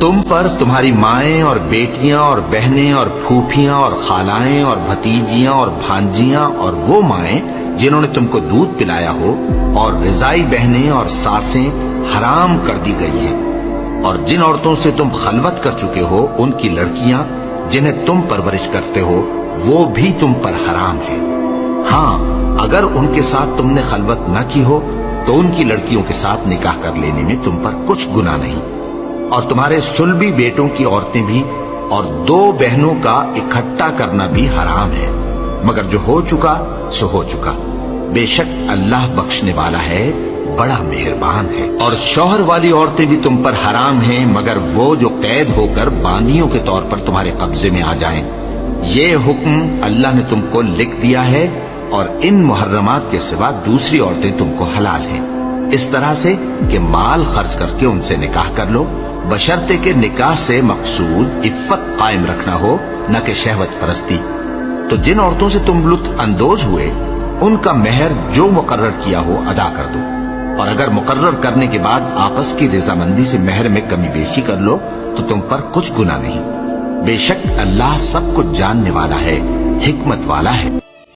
تم پر تمہاری مائیں اور بیٹیاں اور بہنیں اور پھوپھیاں اور خالائیں اور بھتیجیاں اور بھانجیاں اور وہ مائیں جنہوں نے تم کو دودھ پلایا ہو اور رضائی بہنیں اور ساسیں حرام کر دی گئی ہیں، اور جن عورتوں سے تم خلوت کر چکے ہو ان کی لڑکیاں جنہیں تم پرورش کرتے ہو وہ بھی تم پر حرام ہیں۔ ہاں اگر ان کے ساتھ تم نے خلوت نہ کی ہو تو ان کی لڑکیوں کے ساتھ نکاح کر لینے میں تم پر کچھ گناہ نہیں، اور تمہارے صلبی بیٹوں کی عورتیں بھی اور دو بہنوں کا اکٹھا کرنا بھی حرام ہے، مگر جو ہو چکا سو ہو چکا، بے شک اللہ بخشنے والا ہے، بڑا مہربان ہے۔ اور شوہر والی عورتیں بھی تم پر حرام ہیں مگر وہ جو قید ہو کر باندیوں کے طور پر تمہارے قبضے میں آ جائیں، یہ حکم اللہ نے تم کو لکھ دیا ہے، اور ان محرمات کے سوا دوسری عورتیں تم کو حلال ہیں، اس طرح سے کہ مال خرچ کر کے ان سے نکاح کر لو، بشرطے کہ نکاح سے مقصود عفت قائم رکھنا ہو نہ کہ شہوت پرستی۔ تو جن عورتوں سے تم لطف اندوز ہوئے ان کا مہر جو مقرر کیا ہو ادا کر دو، اور اگر مقرر کرنے کے بعد آپس کی رضامندی سے مہر میں کمی بیشی کر لو تو تم پر کچھ گناہ نہیں، بے شک اللہ سب کچھ جاننے والا ہے، حکمت والا ہے۔